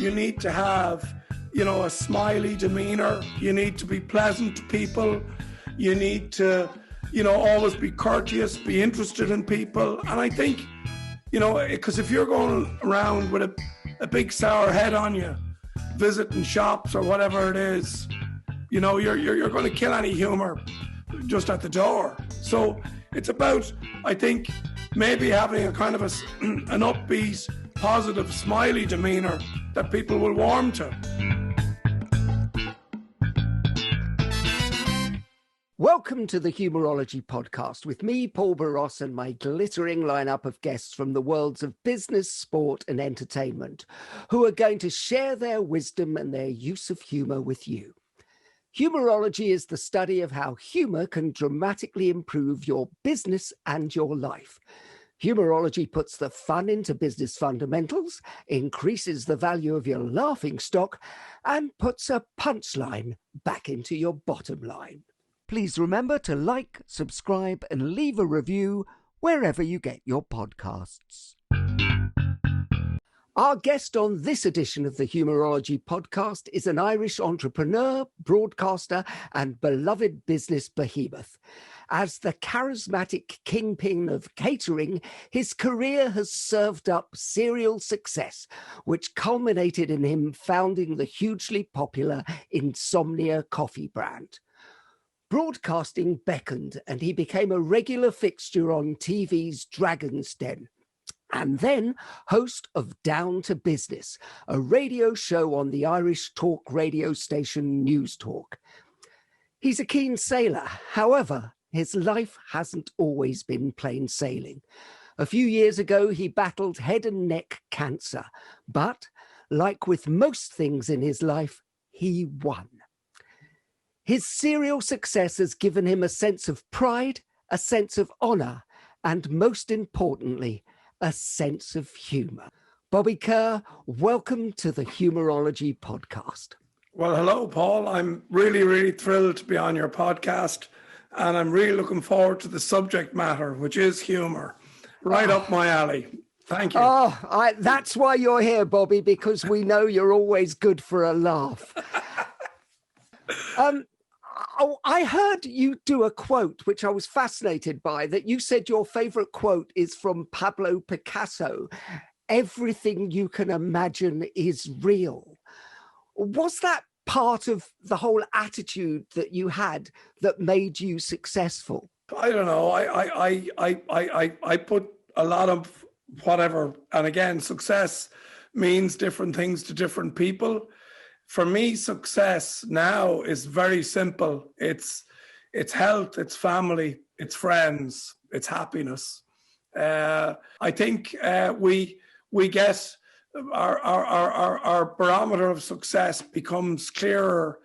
You need to have, a smiley demeanor. You need to be pleasant to people. You need to, always be courteous, be interested in people. And I think, because if you're going around with a big sour head on you, visiting shops or whatever it is, you're going to kill any humour just at the door. So it's about, I think, maybe having a kind of an upbeat, positive, smiley demeanour that people will warm to. Welcome to the Humourology Podcast with me, Paul Boross, and my glittering lineup of guests from the worlds of business, sport and entertainment, who are going to share their wisdom and their use of humour with you. Humourology is the study of how humour can dramatically improve your business and your life. Humourology puts the fun into business fundamentals, increases the value of your laughing stock, and puts a punchline back into your bottom line. Please remember to like, subscribe, and leave a review wherever you get your podcasts. Our guest on this edition of the Humourology Podcast is an Irish entrepreneur, broadcaster, and beloved business behemoth. As the charismatic kingpin of catering, his career has served up serial success, which culminated in him founding the hugely popular Insomnia Coffee brand. Broadcasting beckoned, and he became a regular fixture on TV's Dragon's Den, and then host of Down to Business, a radio show on the Irish talk radio station News Talk. He's a keen sailor. However, his life hasn't always been plain sailing. A few years ago, he battled head and neck cancer, but like with most things in his life, he won. His serial success has given him a sense of pride, a sense of honour, and most importantly, a sense of humour. Bobby Kerr, welcome to the Humourology Podcast. Well, hello, Paul. I'm really, really thrilled to be on your podcast, and I'm really looking forward to the subject matter, which is humour. Right up my alley. Thank you. That's why you're here, Bobby, because we know you're always good for a laugh. I heard you do a quote, which I was fascinated by, that you said your favourite quote is from Pablo Picasso. Everything you can imagine is real. Was that part of the whole attitude that you had that made you successful? I don't know. I put a lot of whatever, and again, success means different things to different people. For me, success now is very simple. It's health, it's family, it's friends, it's happiness. I think we get our barometer of success becomes clearer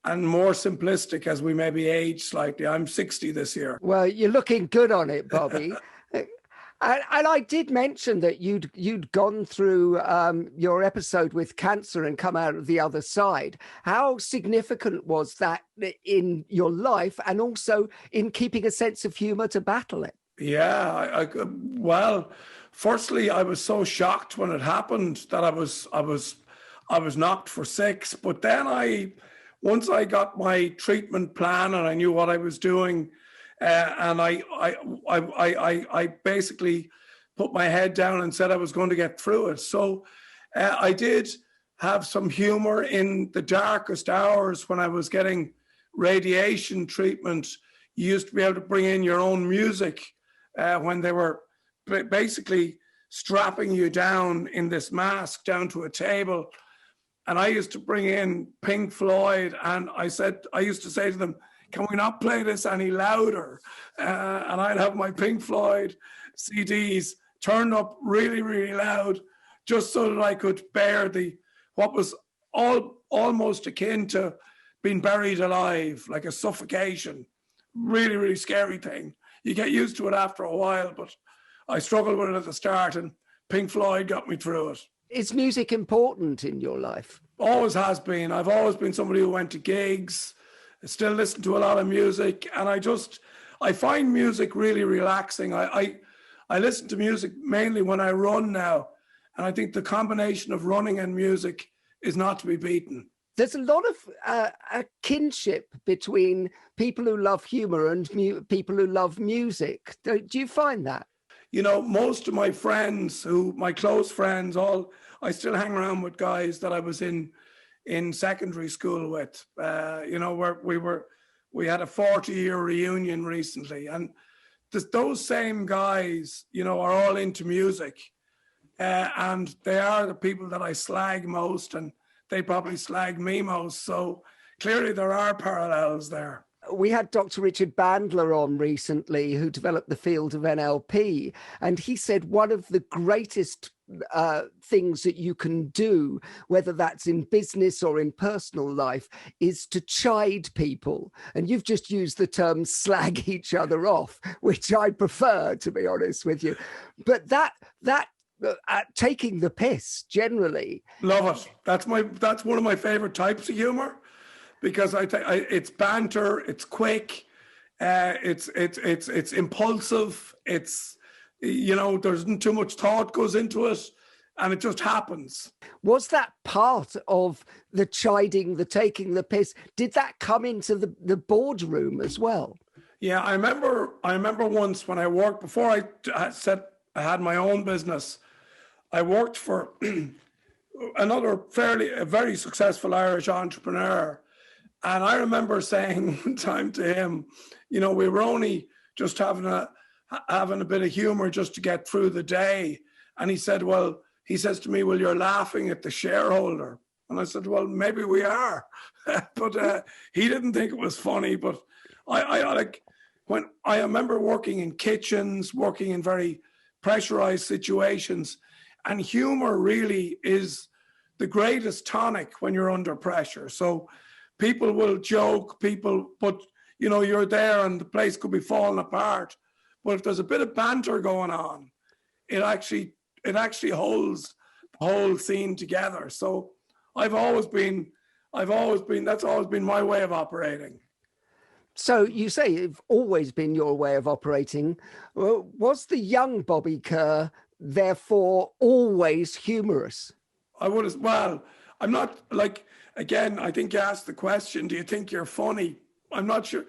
and more simplistic as we maybe age slightly. I'm 60 this year. Well, you're looking good on it, Bobby. And I did mention that you'd gone through your episode with cancer and come out of the other side. How significant was that in your life and also in keeping a sense of humour to battle it? Yeah, well, firstly, I was so shocked when it happened that I was knocked for 6. But then once I got my treatment plan and I knew what I was doing. And I basically put my head down and said I was going to get through it. So I did have some humor in the darkest hours when I was getting radiation treatment. You used to be able to bring in your own music when they were basically strapping you down in this mask down to a table. And I used to bring in Pink Floyd, and I used to say to them, can we not play this any louder? And I'd have my Pink Floyd CDs turned up really, really loud, just so that I could bear what was almost akin to being buried alive, like a suffocation. Really, really scary thing. You get used to it after a while, but I struggled with it at the start, and Pink Floyd got me through it. Is music important in your life? Always has been. I've always been somebody who went to gigs. I still listen to a lot of music, and I find music really relaxing. I listen to music mainly when I run now, and I think the combination of running and music is not to be beaten. There's a lot of a kinship between people who love humour and people who love music. Do you find that? You know, most of my friends, my close friends, I still hang around with guys that I was in secondary school with. You know, where we had a 40-year reunion recently, and those same guys, you know, are all into music, and they are the people that I slag most, and they probably slag me most. So clearly there are parallels there. We had Dr. Richard Bandler on recently, who developed the field of NLP, and he said one of the greatest things that you can do, whether that's in business or in personal life, is to chide people. And you've just used the term slag each other off, which I prefer, to be honest with you. But that taking the piss, generally. Love it. That's one of my favorite types of humor, because it's banter, it's quick, it's impulsive, it's, you know, there's not too much thought goes into it, and it just happens. Was that part of the chiding, the taking the piss? Did that come into the boardroom as well? Yeah, I remember once when I worked, before I had my own business, I worked for a very successful Irish entrepreneur. And I remember saying one time to him, you know, we were only just having a bit of humor just to get through the day. And he says to me, well, you're laughing at the shareholder. And I said, well, maybe we are. But he didn't think it was funny. But I remember working in kitchens, working in very pressurized situations. And humor really is the greatest tonic when you're under pressure. So people will joke, but you know, you're there and the place could be falling apart. But if there's a bit of banter going on, it actually holds the whole scene together. So that's always been my way of operating. So you say it's always been your way of operating. Was the young Bobby Kerr therefore always humorous? I'm not, like, again, I think you asked the question, do you think you're funny? I'm not sure.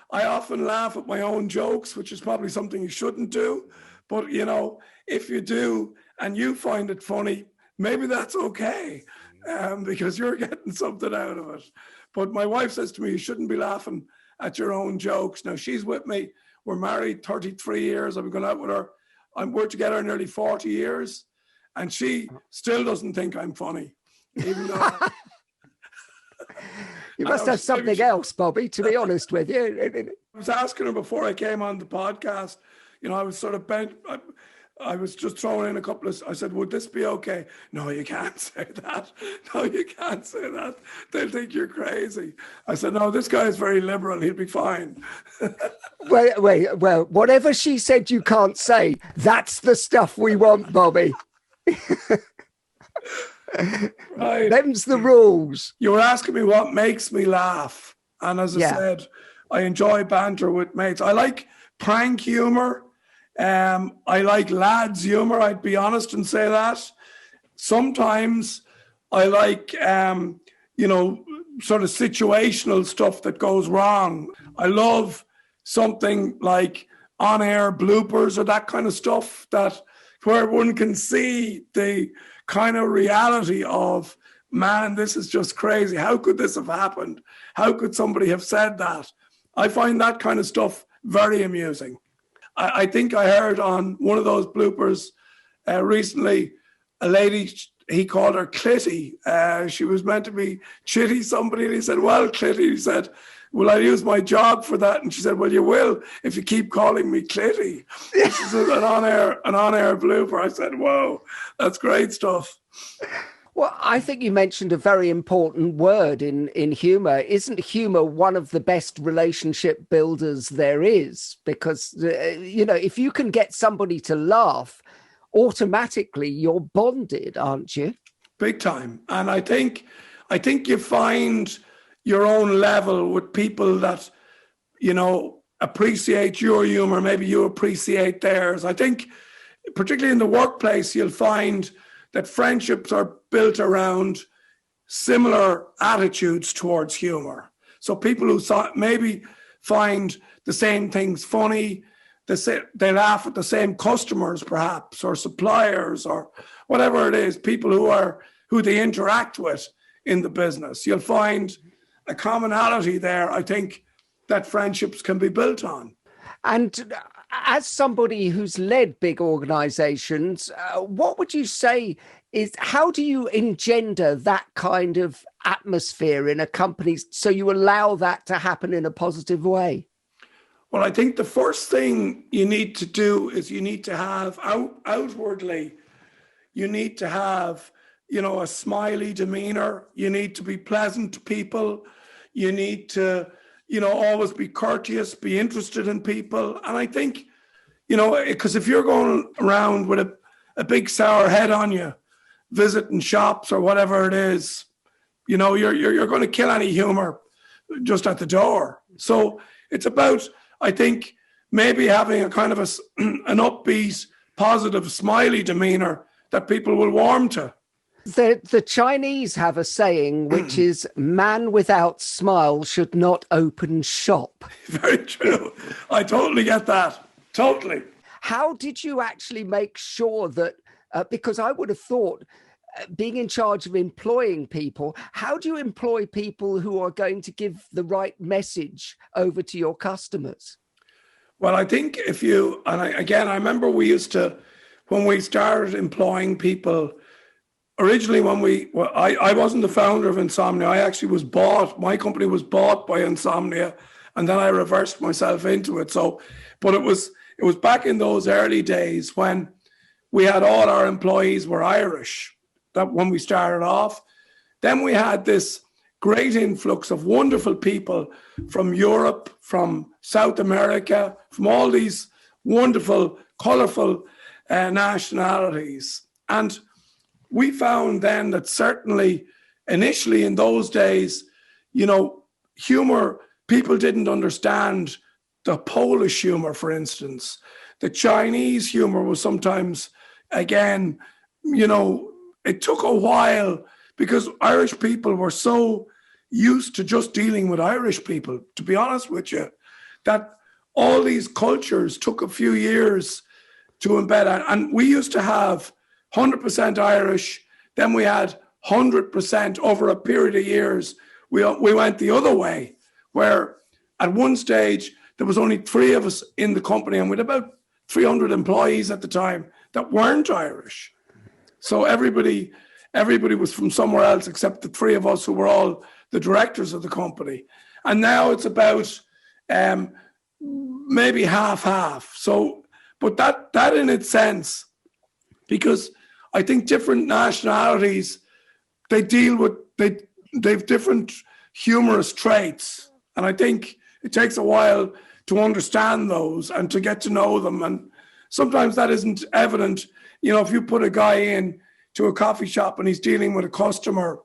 I often laugh at my own jokes, which is probably something you shouldn't do. But, you know, if you do and you find it funny, maybe that's okay, because you're getting something out of it. But my wife says to me, you shouldn't be laughing at your own jokes. Now, she's with me. We're married 33 years. I've been going out with her. We're together nearly 40 years. And she still doesn't think I'm funny, even though... You must have something else, Bobby, to be honest with you. I was asking her before I came on the podcast, you know, I was sort of bent. I was just throwing in a couple of, I said, would this be okay? No, you can't say that. No, you can't say that. They'll think you're crazy. I said, no, this guy is very liberal. He'll be fine. Well, whatever she said you can't say, that's the stuff we want, Bobby. Right. Them's the rules. You were asking me what makes me laugh. And as I said, I enjoy banter with mates. I like prank humor. I like lads humor, I'd be honest and say that. Sometimes I like, you know, sort of situational stuff that goes wrong. I love something like on-air bloopers or that kind of stuff, that where one can see the kind of reality of, man, this is just crazy. How could this have happened? How could somebody have said that? I find that kind of stuff very amusing. I think I heard on one of those bloopers recently, a lady, he called her Clitty. She was meant to be chitty somebody, and he said, well, Clitty, he said, will I use my job for that? And she said, well, you will if you keep calling me Clitty. This is an on-air blooper. I said, whoa, that's great stuff. Well, I think you mentioned a very important word in humour. Isn't humour one of the best relationship builders there is? Because, you know, if you can get somebody to laugh, automatically you're bonded, aren't you? Big time. And I think you find your own level with people that, you know, appreciate your humour. Maybe you appreciate theirs. I think, particularly in the workplace, you'll find that friendships are built around similar attitudes towards humor. So people who maybe find the same things funny, they laugh at the same customers perhaps, or suppliers, or whatever it is, people who they interact with in the business. You'll find a commonality there, I think, that friendships can be built on. And as somebody who's led big organizations, what would you say is, how do you engender that kind of atmosphere in a company so you allow that to happen in a positive way? Well, I think the first thing you need to do is you need to have outwardly, you need to have, a smiley demeanor. You need to be pleasant to people. You need to, always be courteous, be interested in people. And I think, because if you're going around with a big sour head on you, visiting shops or whatever it is, you're going to kill any humor just at the door. So it's about, I think, maybe having a kind of an upbeat, positive, smiley demeanor that people will warm to. The Chinese have a saying, which is, man without smile should not open shop. Very true. I totally get that. Totally. How did you actually make sure that, because I would have thought, being in charge of employing people, how do you employ people who are going to give the right message over to your customers? Well, I think I remember when we started employing people, originally I wasn't the founder of Insomnia. I actually my company was bought by Insomnia, and then I reversed myself into it. But it was back in those early days when we had all our employees were Irish. That when we started off, then we had this great influx of wonderful people from Europe, from South America, from all these wonderful, colorful nationalities. And we found then that certainly initially in those days, humor, people didn't understand the Polish humor, for instance. The Chinese humor was sometimes, again, it took a while because Irish people were so used to just dealing with Irish people, to be honest with you, that all these cultures took a few years to embed. And we used to have 100% Irish, then we had 100% over a period of years. We went the other way, where at one stage there was only 3 of us in the company, and we had about 300 employees at the time that weren't Irish. So everybody was from somewhere else except the 3 of us who were all the directors of the company. And now it's about maybe half. So, but that in its sense, because I think different nationalities, they've different humorous traits. And I think it takes a while to understand those and to get to know them. And sometimes that isn't evident. If you put a guy in to a coffee shop and he's dealing with a customer,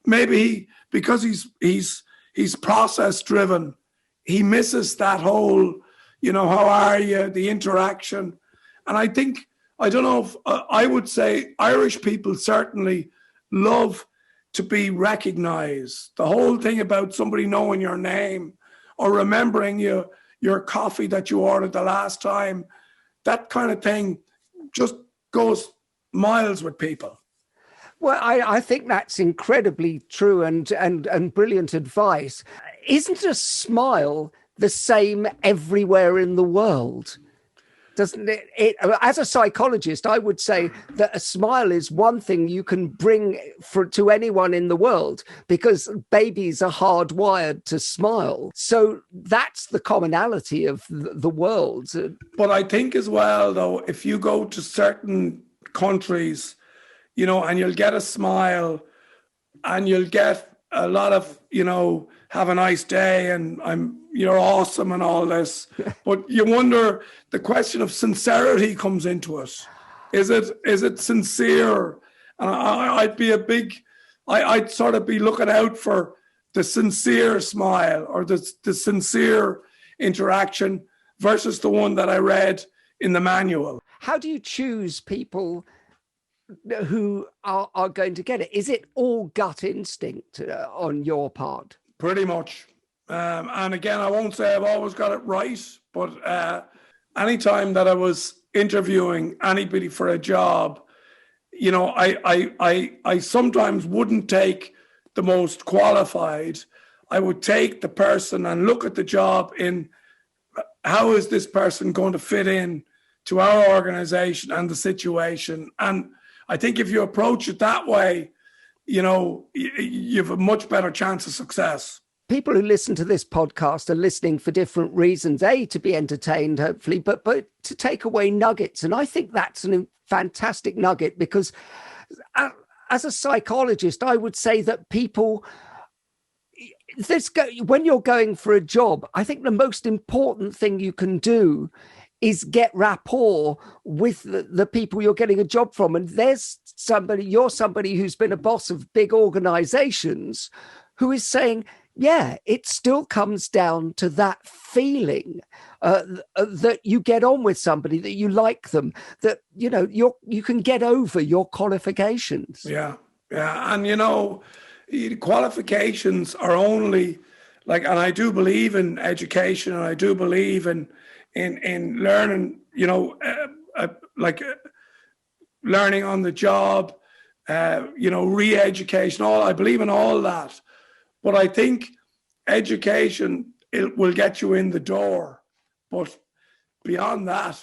maybe because he's process driven, he misses that whole, how are you, the interaction. And I think, I don't know if I would say Irish people certainly love to be recognized. The whole thing about somebody knowing your name or remembering your coffee that you ordered the last time, that kind of thing just goes miles with people. Well, I think that's incredibly true and brilliant advice. Isn't a smile the same everywhere in the world? Doesn't it? As a psychologist, I would say that a smile is one thing you can bring to anyone in the world, because babies are hardwired to smile. So that's the commonality of the world. But I think as well, though, if you go to certain countries, and you'll get a smile and you'll get a lot of, have a nice day and you're awesome and all this. But you wonder, the question of sincerity comes into it. Is it sincere? And I'd sort of be looking out for the sincere smile or the sincere interaction versus the one that I read in the manual. How do you choose people who are going to get it? Is it all gut instinct on your part? Pretty much. And again, I won't say I've always got it right, but anytime that I was interviewing anybody for a job, you know, I sometimes wouldn't take the most qualified. I would take the person and look at the job in how is this person going to fit in to our organization and the situation. And I think if you approach it that way, you know, you have a much better chance of success. People who listen to this podcast are listening for different reasons, to be entertained, hopefully, but to take away nuggets. And I think that's a fantastic nugget, because as a psychologist, I would say that people, when you're going for a job, I think the most important thing you can do is get rapport with the people you're getting a job from. And you're somebody who's been a boss of big organizations who is saying, yeah, it still comes down to that feeling that you get on with somebody, that you like them, that, you know, you can get over your qualifications. Yeah. And, you know, qualifications are only and I do believe in education, and I do believe in learning, you know, learning on the job, you know, re-education, I believe in all that. But I think education, it will get you in the door. But beyond that,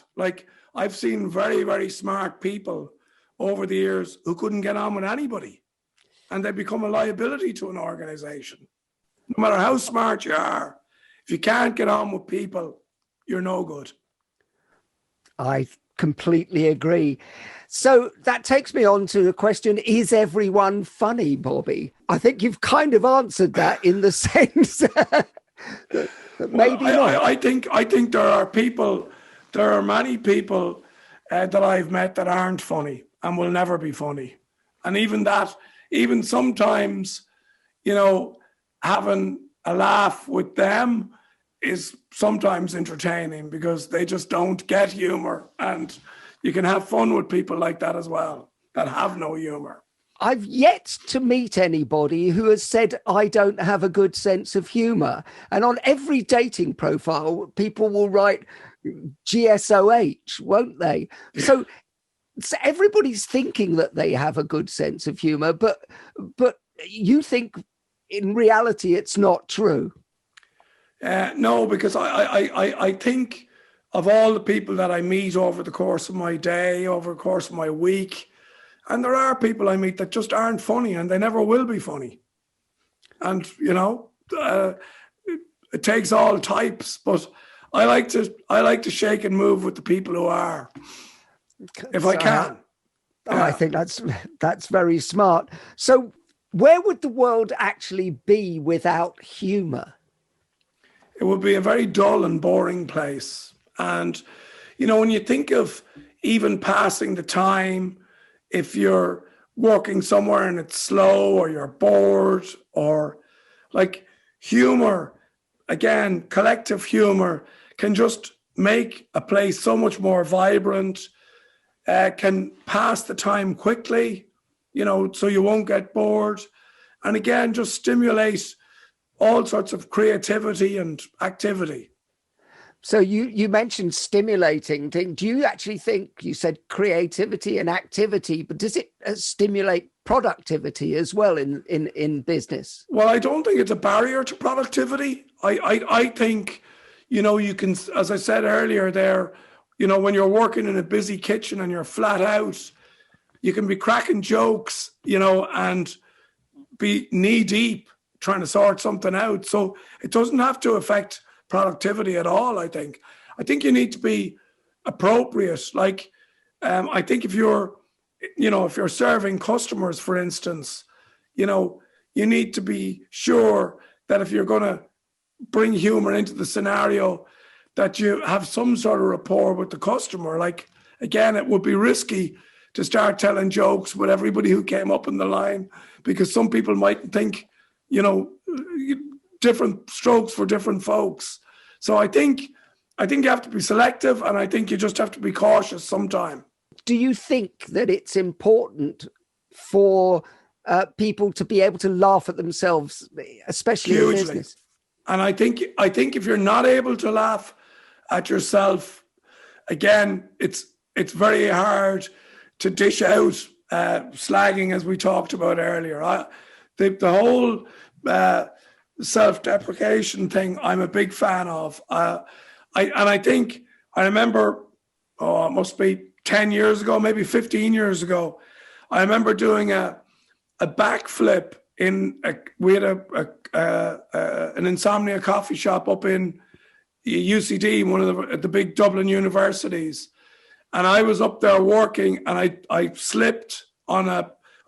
I've seen very, very smart people over the years who couldn't get on with anybody, and they become a liability to an organization. No matter how smart you are, if you can't get on with people, you're no good. I completely agree. So that takes me on to the question, is everyone funny, Bobby? I think you've kind of answered that in the sense that maybe not. I think there are many people that I've met that aren't funny and will never be funny. And even sometimes, you know, having a laugh with them is sometimes entertaining, because they just don't get humor. And you can have fun with people like that as well, that have no humor. I've yet to meet anybody who has said, I don't have a good sense of humor. And on every dating profile, people will write GSOH, won't they? So everybody's thinking that they have a good sense of humor, but you think in reality it's not true. No, because I think of all the people that I meet over the course of my day, over the course of my week, and there are people I meet that just aren't funny, and they never will be funny. And, you know, it takes all types, but I like to shake and move with the people who are, if I can. I think that's very smart. So where would the world actually be without humor? It would be a very dull and boring place. And, you know, when you think of even passing the time, if you're working somewhere and it's slow, or you're bored, or humor, again, collective humor can just make a place so much more vibrant, can pass the time quickly, you know, so you won't get bored. And again, just stimulate all sorts of creativity and activity. So you mentioned stimulating thing. Do you actually think, you said creativity and activity, but does it stimulate productivity as well in business? Well, I don't think it's a barrier to productivity. I think, you know, you can, as I said earlier there, you know, when you're working in a busy kitchen and you're flat out, you can be cracking jokes, you know, and be knee deep trying to sort something out. So it doesn't have to affect productivity at all, I think. I think you need to be appropriate. I think if you're serving customers, for instance, you know, you need to be sure that if you're going to bring humor into the scenario, that you have some sort of rapport with the customer. Again, it would be risky to start telling jokes with everybody who came up in the line, because some people might think, you know, different strokes for different folks. So I think you have to be selective, and I think you just have to be cautious sometimes. do you think that it's important for people to be able to laugh at themselves, especially Hugely. in business? And I think if you're not able to laugh at yourself, again, it's very hard to dish out slagging, as we talked about earlier. The whole self-deprecation thing, I'm a big fan of. I remember, it must be 10 years ago, maybe 15 years ago, I remember doing a backflip we had an Insomnia Coffee shop up in UCD, one of the big Dublin universities. And I was up there working, and I slipped on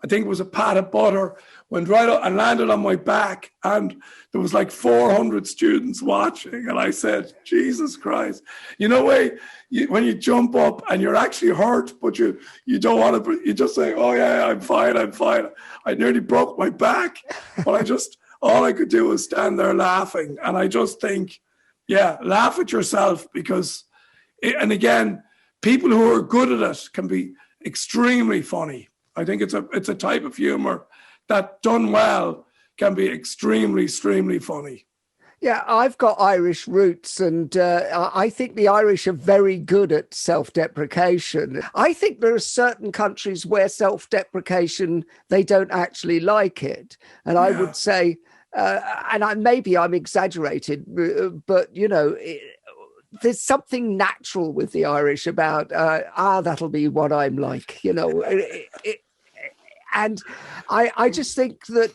I think it was a pat of butter, went right up and landed on my back, and there was like 400 students watching. And I said, Jesus Christ, when you jump up and you're actually hurt, but you don't want to, you just say, oh yeah, I'm fine. I nearly broke my back, but all I could do was stand there laughing. And I just think, yeah, laugh at yourself, because, and again, people who are good at it can be extremely funny. I think it's a type of humor that, done well, can be extremely, extremely funny. Yeah, I've got Irish roots, and I think the Irish are very good at self-deprecation. I think there are certain countries where self-deprecation, they don't actually like it. And I would say, maybe I'm exaggerated, but, there's something natural with the Irish about, that'll be what I'm like, and I just think that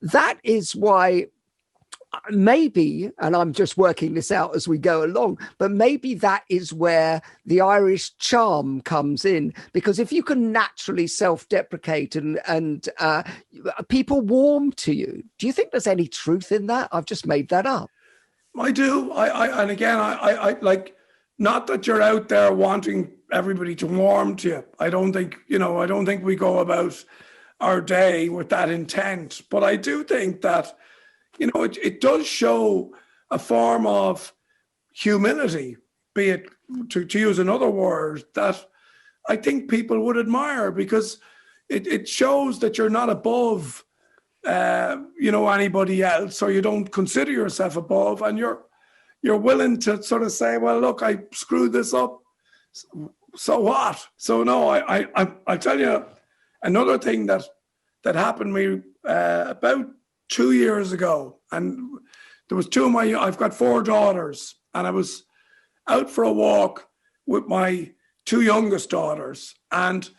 that is why maybe, and I'm just working this out as we go along, but maybe that is where the Irish charm comes in, because if you can naturally self-deprecate and people warm to you, do you think there's any truth in that? I've just made that up. I do. And again, I like, not that you're out there wanting everybody to warm to you. I don't think we go about our day with that intent. But I do think that, it does show a form of humility, be it, to use another word, that I think people would admire, because it shows that you're not above anybody else, or you don't consider yourself above, and you're willing to sort of say, well, look, I screwed this up, so what? So no, I'll tell you another thing that happened to me about 2 years ago, and there was I've got 4 daughters, and I was out for a walk with my 2 youngest daughters, and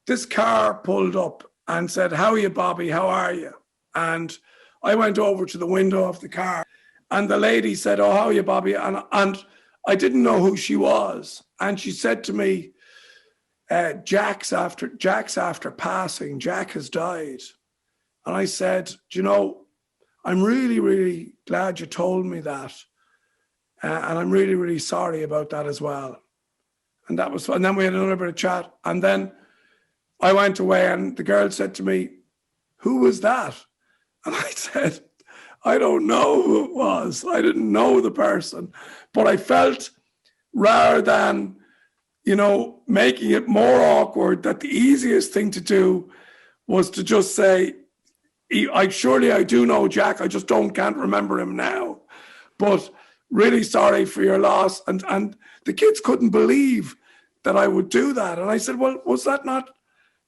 this car pulled up and said, how are you, Bobby? How are you? And I went over to the window of the car, and the lady said, oh, how are you, Bobby? And I didn't know who she was. And she said to me, Jack's after passing. Jack has died. And I said, I'm really, really glad you told me that. And I'm really, really sorry about that as well. And then we had another bit of chat. And then I went away, and the girl said to me, who was that? And I said, I don't know who it was. I didn't know the person. But I felt, rather than, making it more awkward, that the easiest thing to do was to just say, I do know Jack, I just can't remember him now. But really sorry for your loss. And the kids couldn't believe that I would do that. And I said, well, was that not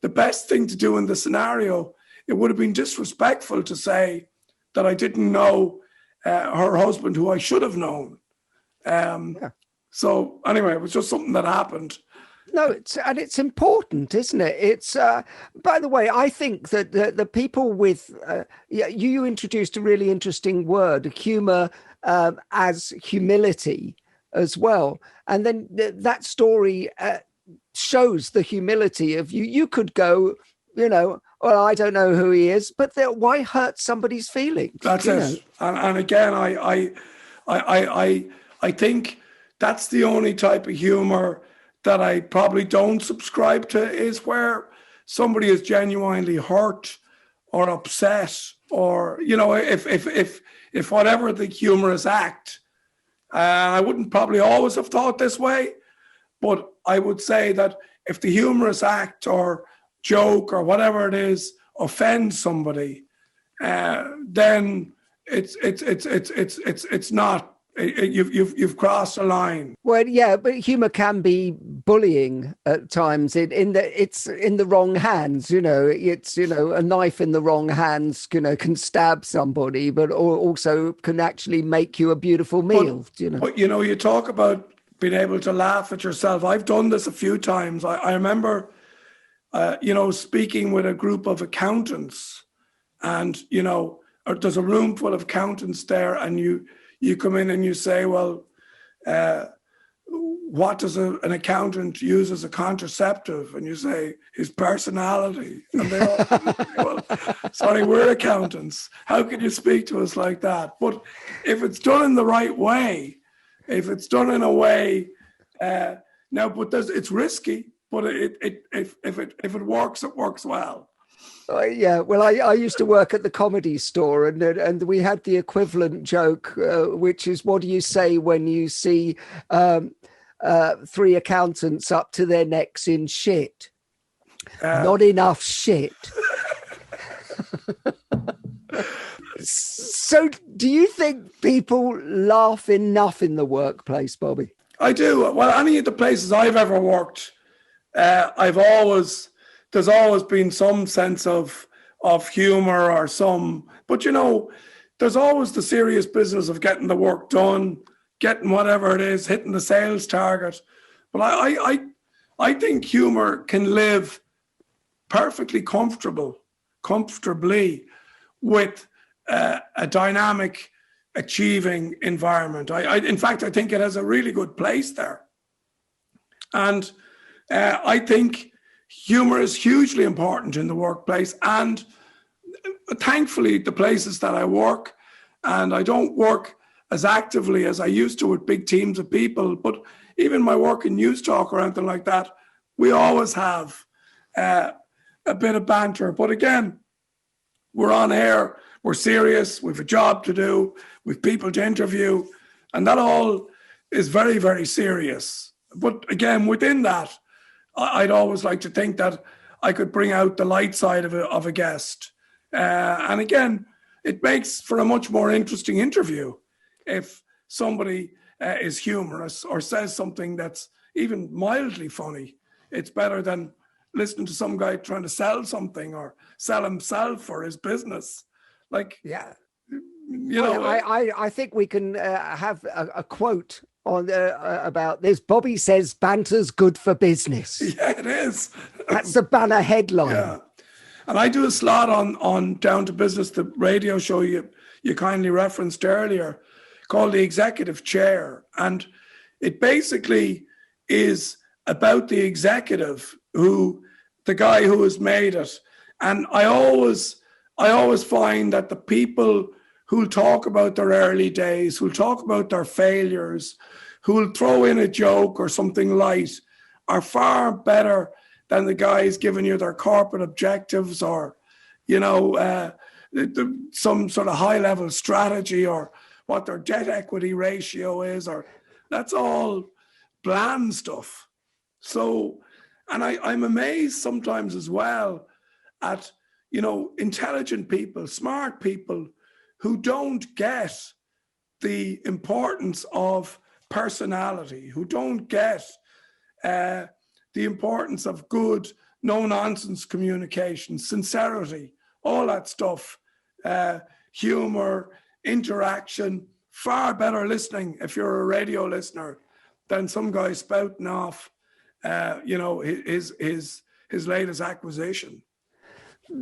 the best thing to do in the scenario? It would have been disrespectful to say that I didn't know her husband, who I should have known. So anyway, it was just something that happened. No, it's important, isn't it? It's by the way, I think that the people with you introduced a really interesting word, humour, as humility as well, and then that story shows the humility of you. You could go, well, I don't know who he is, but why hurt somebody's feelings? That's it. And again, I think that's the only type of humor that I probably don't subscribe to, is where somebody is genuinely hurt or upset, or if whatever the humorous act. I wouldn't probably always have thought this way, but I would say that if the humorous act or joke or whatever it is offends somebody, then it's not. You've crossed a line. Well, yeah, but humor can be bullying at times. It's in the wrong hands. It's a knife in the wrong hands. Can stab somebody, but also can actually make you a beautiful meal. But you talk about being able to laugh at yourself. I've done this a few times. I remember, speaking with a group of accountants, and there's a room full of accountants there, and you come in and you say, well, what does an accountant use as a contraceptive? And you say, his personality. And they all say, well, sorry, we're accountants. How can you speak to us like that? But if it's done in the right way, if it's done in a way, it's risky, but if it works, it works well. Yeah, well, I used to work at the Comedy Store, and we had the equivalent joke, which is, what do you say when you see three accountants up to their necks in shit? Not enough shit. So do you think people laugh enough in the workplace, Bobby? I do. Well, any of the places I've ever worked, there's always been some sense of humor or but there's always the serious business of getting the work done, getting whatever it is, hitting the sales target. But I think humor can live perfectly comfortably with a dynamic, achieving environment. In fact, I think it has a really good place there. And I think humor is hugely important in the workplace, and thankfully the places that I work, and I don't work as actively as I used to with big teams of people, but even my work in News Talk or anything like that, we always have a bit of banter. But again, we're on air, we're serious, we've a job to do, we've people to interview, and that all is very, very serious. But again, within that, I'd always like to think that I could bring out the light side of a guest. And again, it makes for a much more interesting interview if somebody is humorous or says something that's even mildly funny. It's better than listening to some guy trying to sell something or sell himself or his business. Yeah. I think we can have a quote on about this. Bobby says banter's good for business. Yeah, it is. That's the banner headline. Yeah. And I do a slot on Down to Business, the radio show you kindly referenced earlier, called The Executive Chair. And it basically is about the executive, the guy who has made it. And I always find that the people who'll talk about their early days, who'll talk about their failures, who'll throw in a joke or something light, are far better than the guys giving you their corporate objectives or, some sort of high-level strategy or what their debt equity ratio is, or that's all bland stuff. So, and I'm amazed sometimes as well at, intelligent people, smart people who don't get the importance of personality, who don't get the importance of good, no-nonsense communication, sincerity, all that stuff, humor, interaction, far better listening if you're a radio listener than some guy spouting off, his latest acquisition.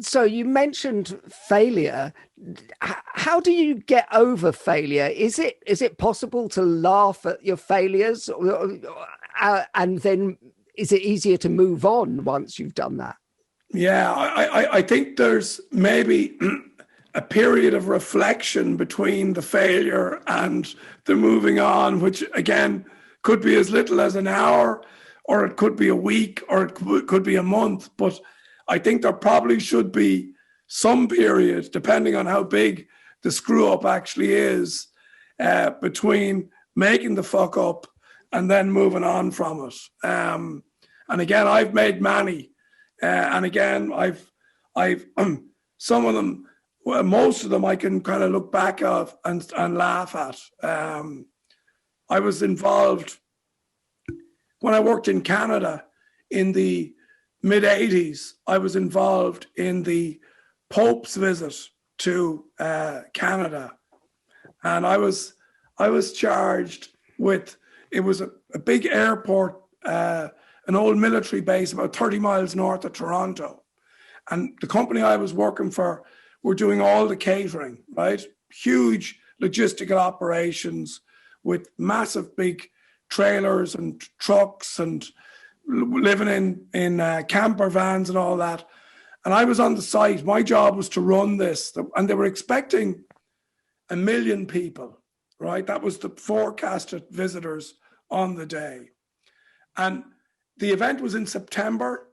So you mentioned failure. How do you get over failure? Is it possible to laugh at your failures, and then is it easier to move on once you've done that? Yeah, I think there's maybe a period of reflection between the failure and the moving on, which again could be as little as an hour, or it could be a week, or it could be a month. But I think there probably should be some period, depending on how big the screw up actually is, between making the fuck up and then moving on from it. And again, I've made many. And again, I've some of them, well, most of them I can kind of look back at and laugh at. I was involved when I worked in Canada in the mid 80s. I was involved in the Pope's visit to Canada, and I was charged with, it was a big airport, an old military base about 30 miles north of Toronto. And the company I was working for were doing all the catering, right? Huge logistical operations with massive big trailers and trucks and living in camper vans and all that. And I was on the site. My job was to run this. And they were expecting 1 million people, right? That was the forecasted visitors on the day. And the event was in September.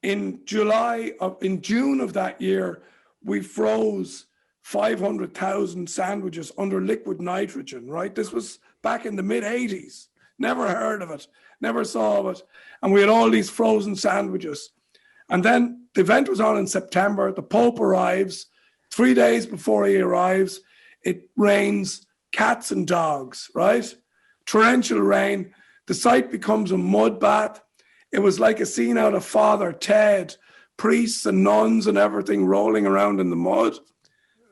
In June of that year, we froze 500,000 sandwiches under liquid nitrogen, right? This was back in the mid 80s. Never heard of it, never saw of it. And we had all these frozen sandwiches. And then the event was on in September. The Pope arrives. 3 days before he arrives, it rains cats and dogs, right? Torrential rain. The site becomes a mud bath. It was like a scene out of Father Ted, priests and nuns and everything rolling around in the mud.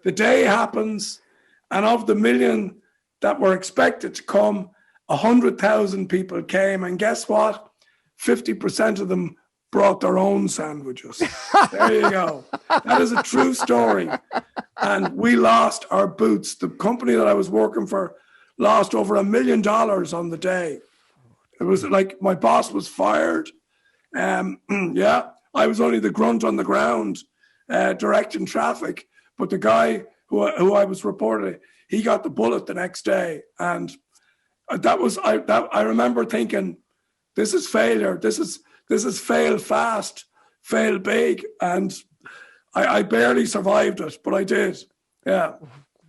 The day happens, and of the 1 million that were expected to come, 100,000 people came, and guess what? 50% of them brought their own sandwiches. There you go. That is a true story. And we lost our boots. The company that I was working for lost over $1 million on the day. It was like my boss was fired. Yeah, I was only the grunt on the ground, directing traffic. But the guy who I was reporting, he got the bullet the next day. And I remember thinking, this is failure. This is fail fast, fail big. And I barely survived it, but I did. Yeah.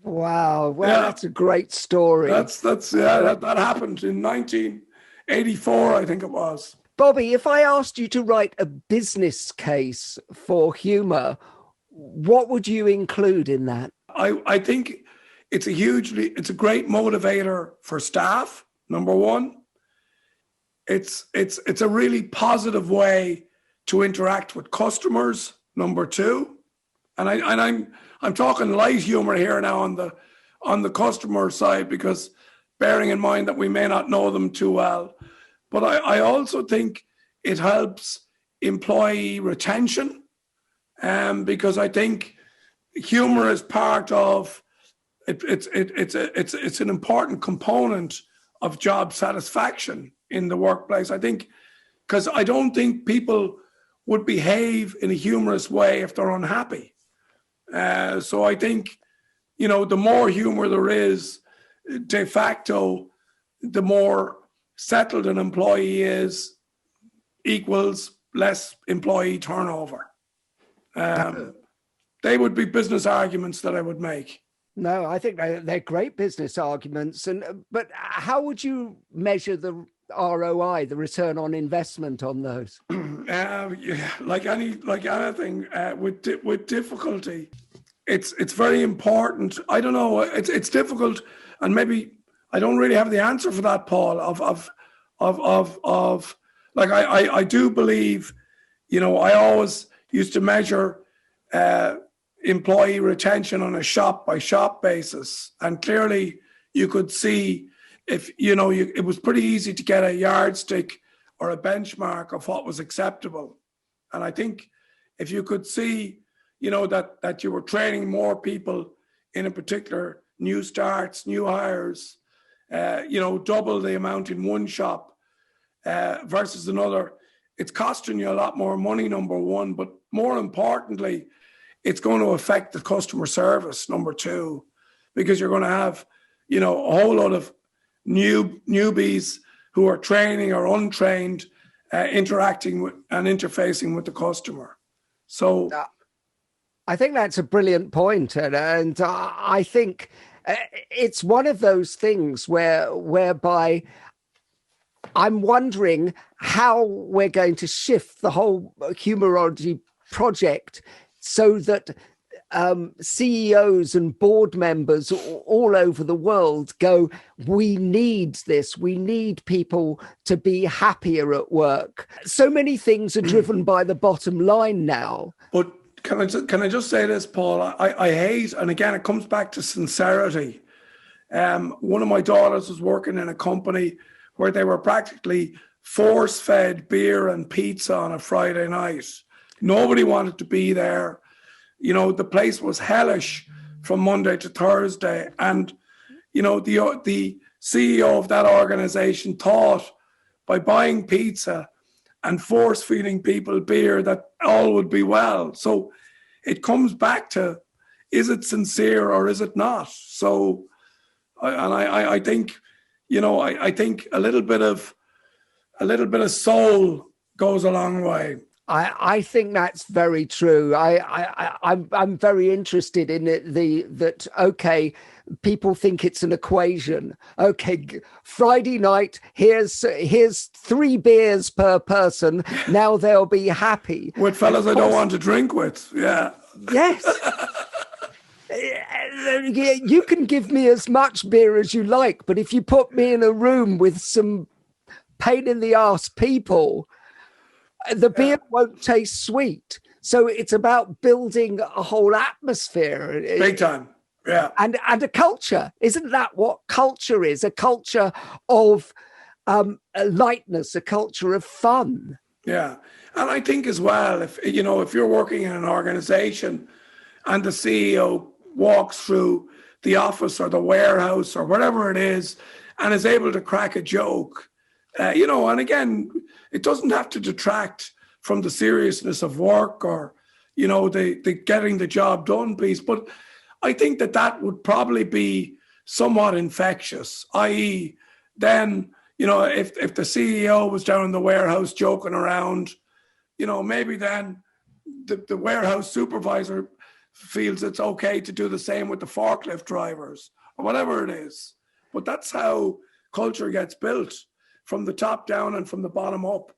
Wow. Well, yeah. That's a great story. That happened in 1984, I think it was. Bobby, if I asked you to write a business case for humour, what would you include in that? I think it's a great motivator for staff, number one. It's a really positive way to interact with customers, number two. And I'm talking light humor here now on the customer side, because bearing in mind that we may not know them too well. But I also think it helps employee retention, because I think humor is part of it. It's an important component of job satisfaction in the workplace. I think, because I don't think people would behave in a humorous way if they're unhappy. So I think, the more humor there is, de facto, the more settled an employee is, equals less employee turnover. They would be business arguments that I would make. No, I think they're great business arguments. But how would you measure the ROI, the return on investment on those? Like anything, with difficulty, it's very important. I don't know. It's difficult, and maybe I don't really have the answer for that, Paul. I do believe, I always used to measure employee retention on a shop by shop basis, and clearly you could see if it was pretty easy to get a yardstick or a benchmark of what was acceptable. And I think if you could see, that you were training more people in a particular new starts, new hires, double the amount in one shop versus another, it's costing you a lot more money, number one, but more importantly, it's going to affect the customer service, number two, because you're going to have, a whole lot of newbies who are training or untrained, interacting with and interfacing with the customer. So I think that's a brilliant point. And I think it's one of those things whereby I'm wondering how we're going to shift the whole Humourology project so that CEOs and board members all over the world go, we need this. We need people to be happier at work. So many things are driven by the bottom line now. But can I just say this, Paul? I hate, and again, it comes back to sincerity. One of my daughters was working in a company where they were practically force-fed beer and pizza on a Friday night. Nobody wanted to be there. You know, the place was hellish from Monday to Thursday. And, you know, the CEO of that organization thought by buying pizza and force-feeding people beer that all would be well. So it comes back to, is it sincere or is it not? So, I think, you know, I think a little bit of soul goes a long way. I think that's very true. I'm very interested in it. Okay, people think it's an equation. Okay, Friday night, here's 3 beers per person. Now they'll be happy. With fellas I don't want to drink with. Yeah. Yes. You can give me as much beer as you like, but if you put me in a room with some pain in the ass people, the beer won't taste sweet. So it's about building a whole atmosphere. Big time. Yeah. And a culture. Isn't that what culture is? A culture of lightness, a culture of fun. Yeah. And I think as well, if you're working in an organization and the CEO walks through the office or the warehouse or whatever it is and is able to crack a joke, and again, it doesn't have to detract from the seriousness of work or, the getting the job done piece. But I think that would probably be somewhat infectious, i.e. then, if the CEO was down in the warehouse joking around, maybe then the warehouse supervisor feels it's okay to do the same with the forklift drivers or whatever it is. But that's how culture gets built, from the top down and from the bottom up.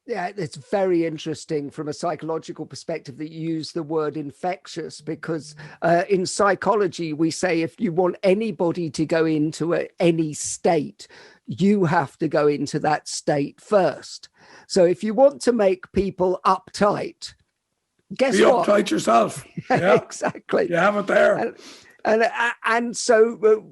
Yeah, it's very interesting from a psychological perspective that you use the word infectious, because in psychology, we say if you want anybody to go into any state, you have to go into that state first. So if you want to make people uptight, guess what? Be uptight yourself. Yeah, exactly. You have it there. And so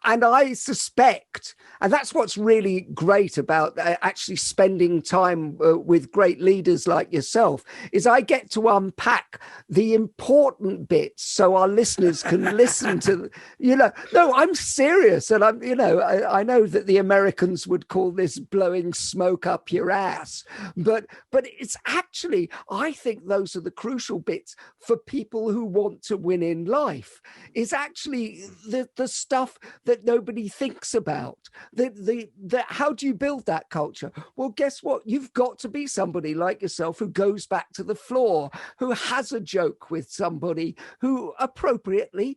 and I suspect, and that's what's really great about actually spending time with great leaders like yourself, is I get to unpack the important bits so our listeners can listen to, no, I'm serious. And I know that the Americans would call this blowing smoke up your ass, but it's actually, I think those are the crucial bits for people who want to win in life. Is actually the stuff that nobody thinks about. How do you build that culture? Well, guess what? You've got to be somebody like yourself who goes back to the floor, who has a joke with somebody, who appropriately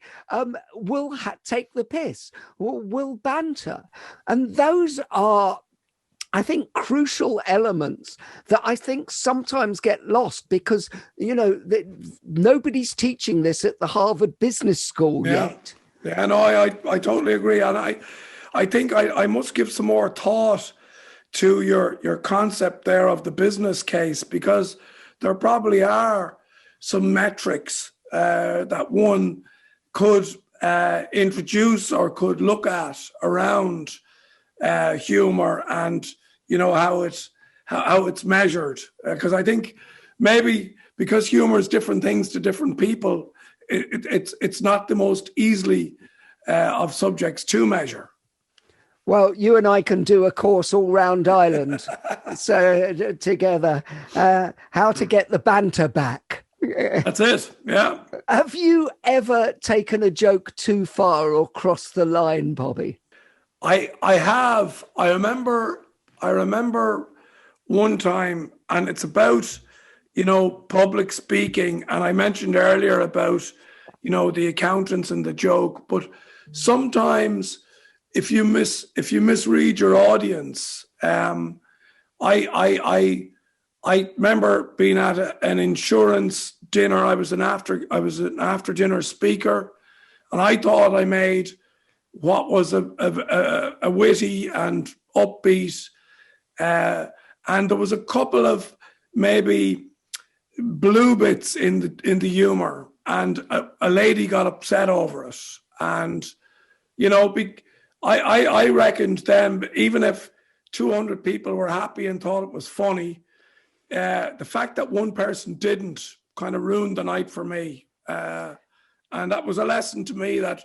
will take the piss, will banter. And those are, I think, crucial elements that I think sometimes get lost because, nobody's teaching this at the Harvard Business School yet. Yeah, no, I totally agree. And I think I must give some more thought to your concept there of the business case, because there probably are some metrics that one could introduce or could look at around humor and how it's measured, because I think maybe because humor is different things to different people, it's not the most easily of subjects to measure. Well, you and I can do a course all round Ireland, so together, how to get the banter back. That's it. Yeah. Have you ever taken a joke too far or crossed the line, Bobby? I have. I remember one time, and it's about, public speaking. And I mentioned earlier about, the accountants and the joke, but sometimes if you misread your audience, I remember being at an insurance dinner. I was an after dinner speaker, and I thought I made what was a witty and upbeat, and there was a couple of maybe blue bits in the humor, and a lady got upset over it, and I reckoned then, even if 200 people were happy and thought it was funny, the fact that one person didn't kind of ruined the night for me. And that was a lesson to me that,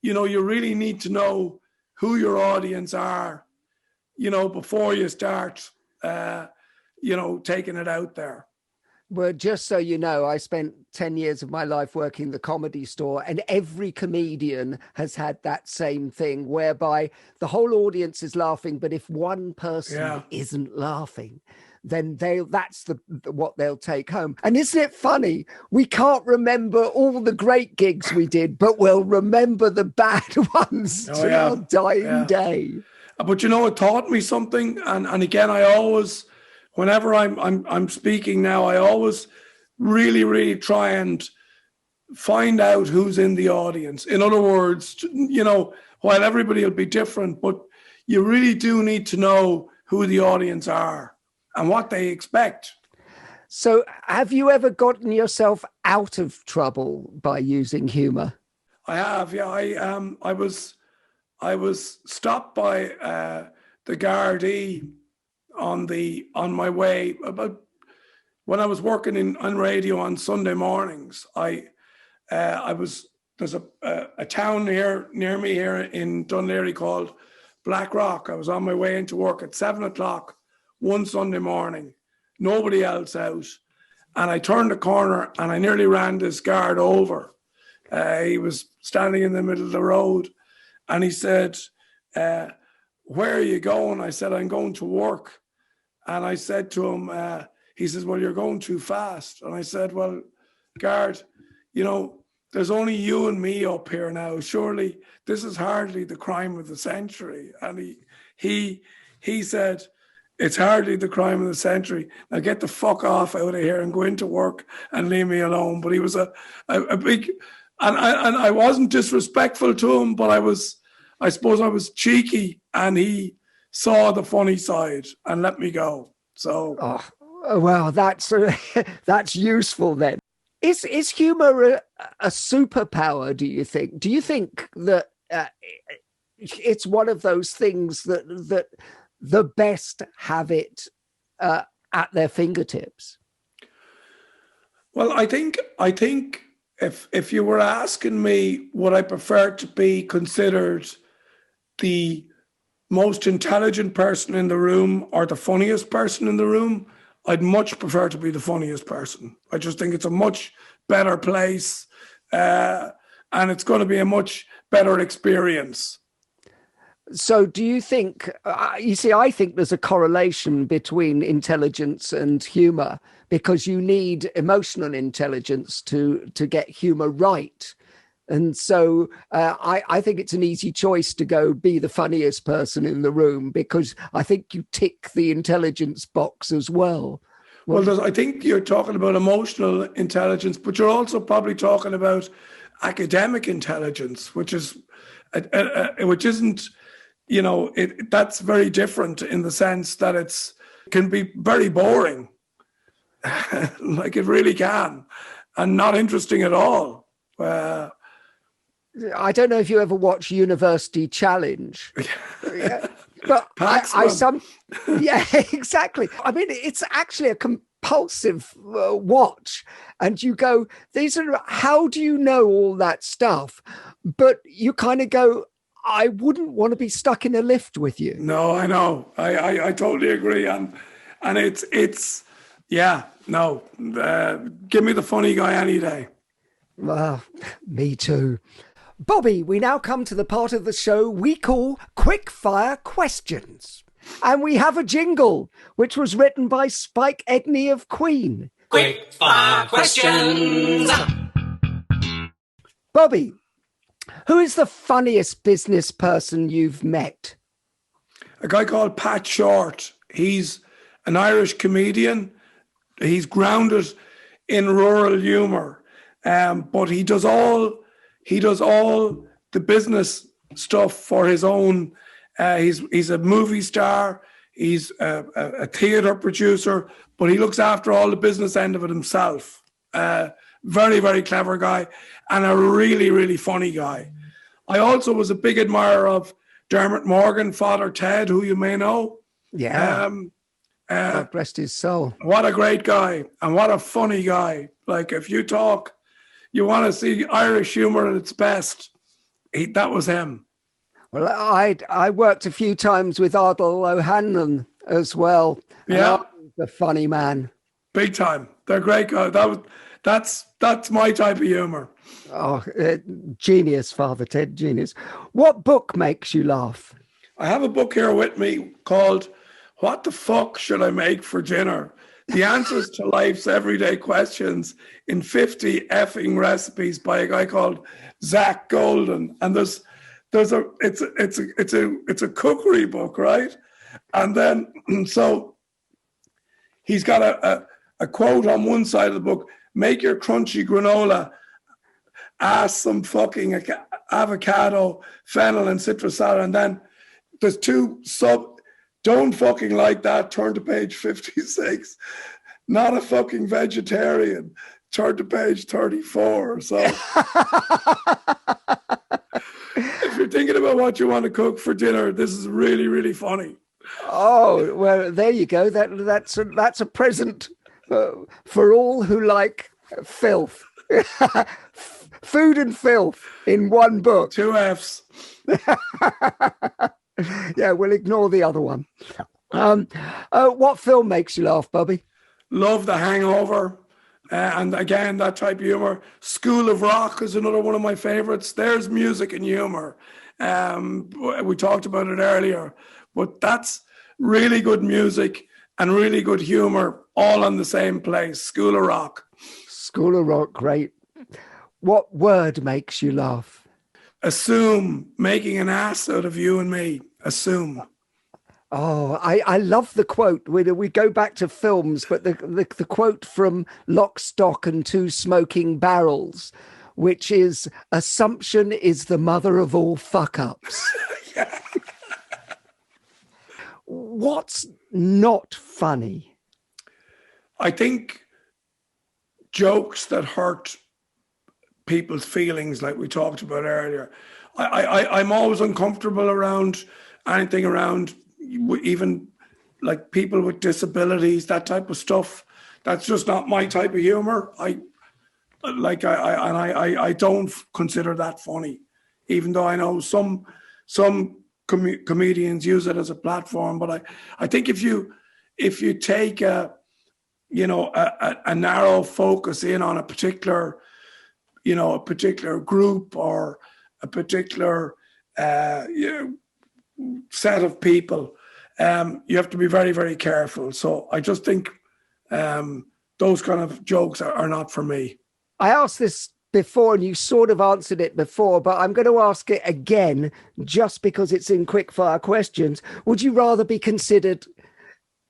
you really need to know who your audience are, before you start, taking it out there. Well, just so you know, I spent 10 years of my life working the Comedy Store, and every comedian has had that same thing whereby the whole audience is laughing, but if one person isn't laughing, then that's what they'll take home. And isn't it funny? We can't remember all the great gigs we did, but we'll remember the bad ones to our dying day. But it taught me something, and again, I always, whenever I'm speaking now, I always really, really try and find out who's in the audience. In other words, while everybody will be different, but you really do need to know who the audience are and what they expect. So have you ever gotten yourself out of trouble by using humor? I have, yeah. I was stopped by the Gardaí on my way about when I was working on radio on Sunday mornings. There's a town near me here in Dunleary called Blackrock. I was on my way into work at 7:00 one Sunday morning, nobody else out, and I turned the corner and I nearly ran this guard over. He was standing in the middle of the road, and he said, "Where are you going?" I said, "I'm going to work." And I said to him, he says, "Well, you're going too fast." And I said, "Well, guard, there's only you and me up here now. Surely this is hardly the crime of the century." And he said, "It's hardly the crime of the century. Now get the fuck off out of here and go into work and leave me alone." But he was a big, and I wasn't disrespectful to him, but I suppose I was cheeky, and he saw the funny side and let me go. So, well, that's useful then. Is humor a superpower? Do you think? Do you think that it's one of those things that the best have it at their fingertips? Well, I think if you were asking me, would I prefer to be considered the most intelligent person in the room or the funniest person in the room, I'd much prefer to be the funniest person. I just think it's a much better place, and it's going to be a much better experience. So do you think, I think there's a correlation between intelligence and humor, because you need emotional intelligence to get humor right. And so I think it's an easy choice to go be the funniest person in the room, because I think you tick the intelligence box as well. Well, I think you're talking about emotional intelligence, but you're also probably talking about academic intelligence, which isn't, that's very different in the sense that it can be very boring. Like it really can, and not interesting at all. I don't know if you ever watch University Challenge, but yeah, exactly. I mean, it's actually a compulsive watch, and you go, how do you know all that stuff? But you kind of go, I wouldn't want to be stuck in a lift with you. No, I know. I totally agree. And it's yeah, no, give me the funny guy any day. Well, me too. Bobby, we now come to the part of the show we call Quickfire Questions. And we have a jingle, which was written by Spike Edney of Queen. Quickfire Questions. Bobby, Who is the funniest business person you've met? A guy called Pat Short. He's an Irish comedian. He's grounded in rural humour, but he does all the business stuff for his own. He's a movie star. He's a theatre producer, but he looks after all the business end of it himself. Very, very clever guy and a really, really funny guy. I also was a big admirer of Dermot Morgan, Father Ted, who you may know. Yeah. God rest his soul. What a great guy and what a funny guy. Like, if you talk, you want to see Irish humour at its best, that was him. Well, I worked a few times with Ardal O'Hanlon as well. Yeah. The funny man. Big time. They're great guys. That's my type of humour. Oh, genius, Father Ted, genius. What book makes you laugh? I have a book here with me called What the Fuck Should I Make for Dinner? The Answers to Life's Everyday Questions in 50 effing Recipes by a guy called Zach Golden. And it's a cookery book, right? And then so he's got a quote on one side of the book: make your crunchy granola, add some fucking avocado, fennel, and citrus salad. And then there's don't fucking like that, turn to page 56. Not a fucking vegetarian, turn to page 34. So if you're thinking about what you want to cook for dinner, this is really, really funny. Oh, well, there you go. That's a present for all who like filth. Food and filth in one book. 2 Fs. Yeah, we'll ignore the other one. What film makes you laugh, Bobby? Love The Hangover. And again, that type of humor. School of Rock is another one of my favorites. There's music and humor. We talked about it earlier, but that's really good music and really good humor all in the same place. School of Rock. School of Rock, great. What word makes you laugh? Assume, making an ass out of you and me. Assume. Oh, I love the quote. We go back to films, but the quote from Lock, Stock and Two Smoking Barrels, which is, assumption is the mother of all fuck-ups. Yeah. What's not funny? I think jokes that hurt people's feelings, like we talked about earlier. I'm always uncomfortable around anything around even like people with disabilities, that type of stuff. That's just not my type of humor. I don't consider that funny, even though I know some comedians use it as a platform. But I think if you take a narrow focus in on a particular group or a particular set of people, you have to be very, very careful. So I just think those kind of jokes are not for me. I asked this before and you sort of answered it before, but I'm going to ask it again just because it's in quickfire questions. Would you rather be considered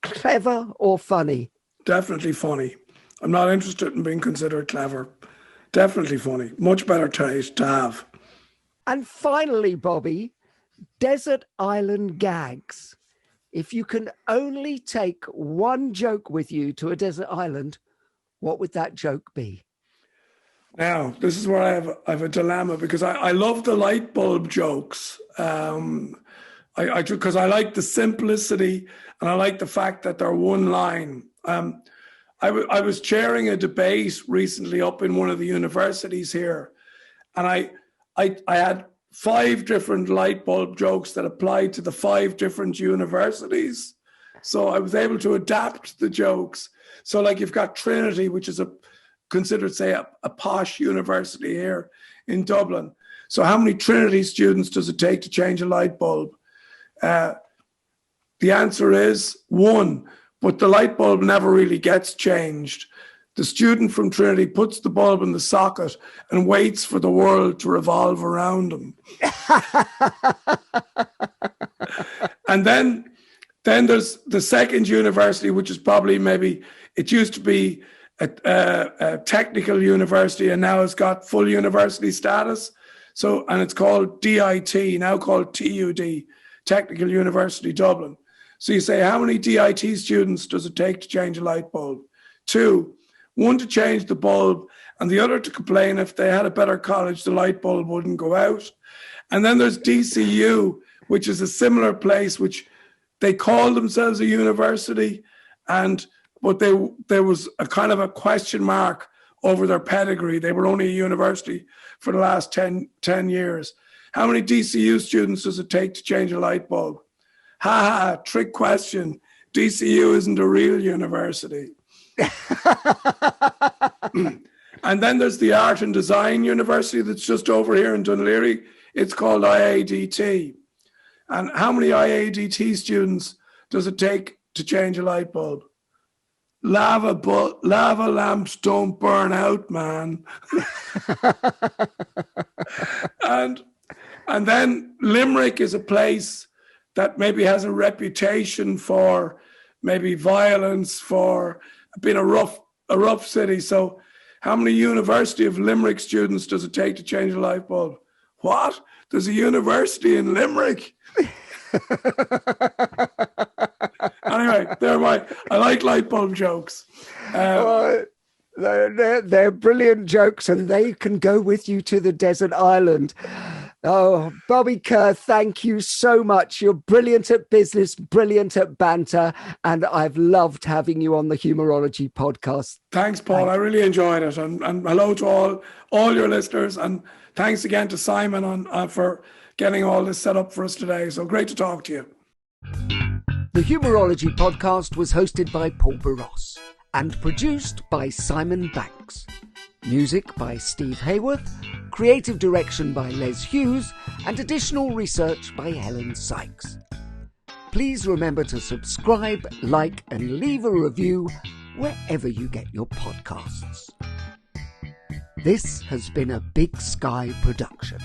clever or funny? Definitely funny. I'm not interested in being considered clever. Definitely funny. Much better taste to have. And finally, Bobby, desert island gags. If you can only take one joke with you to a desert island, what would that joke be? Now, this is where I have a dilemma, because I love the light bulb jokes. Because I like the simplicity and I like the fact that they're one line. I was chairing a debate recently up in one of the universities here, and I had 5 different light bulb jokes that applied to the 5 different universities. So I was able to adapt the jokes. So like you've got Trinity, which is considered, say, a posh university here in Dublin. So how many Trinity students does it take to change a light bulb? The answer is 1, but the light bulb never really gets changed. The student from Trinity puts the bulb in the socket and waits for the world to revolve around him. And then there's the second university, which is probably maybe, it used to be a technical university and now it's got full university status. So, and it's called DIT, now called TUD, Technical University Dublin. So you say, how many DIT students does it take to change a light bulb? 2, 1 to change the bulb and the other to complain if they had a better college, the light bulb wouldn't go out. And then there's DCU, which is a similar place, which they call themselves a university, but there was a kind of a question mark over their pedigree. They were only a university for the last 10 years. How many DCU students does it take to change a light bulb? Trick question. DCU isn't a real university. And then there's the Art and Design University that's just over here in Dunleary. It's called IADT. And how many IADT students does it take to change a light bulb? Lava lamps don't burn out, man. And then Limerick is a place that maybe has a reputation for maybe violence, for being a rough city. So how many University of Limerick students does it take to change a light bulb? What? There's a university in Limerick? Anyway, I like light bulb jokes. They're brilliant jokes and they can go with you to the desert island. Oh, Bobby Kerr, thank you so much. You're brilliant at business, brilliant at banter, and I've loved having you on the Humourology podcast. Thanks, Paul. I really enjoyed it. And hello to all your listeners. And thanks again to Simon for getting all this set up for us today. So great to talk to you. The Humourology podcast was hosted by Paul Boross and produced by Simon Banks. Music by Steve Hayworth, creative direction by Les Hughes, and additional research by Helen Sykes. Please remember to subscribe, like, and leave a review wherever you get your podcasts. This has been a Big Sky production.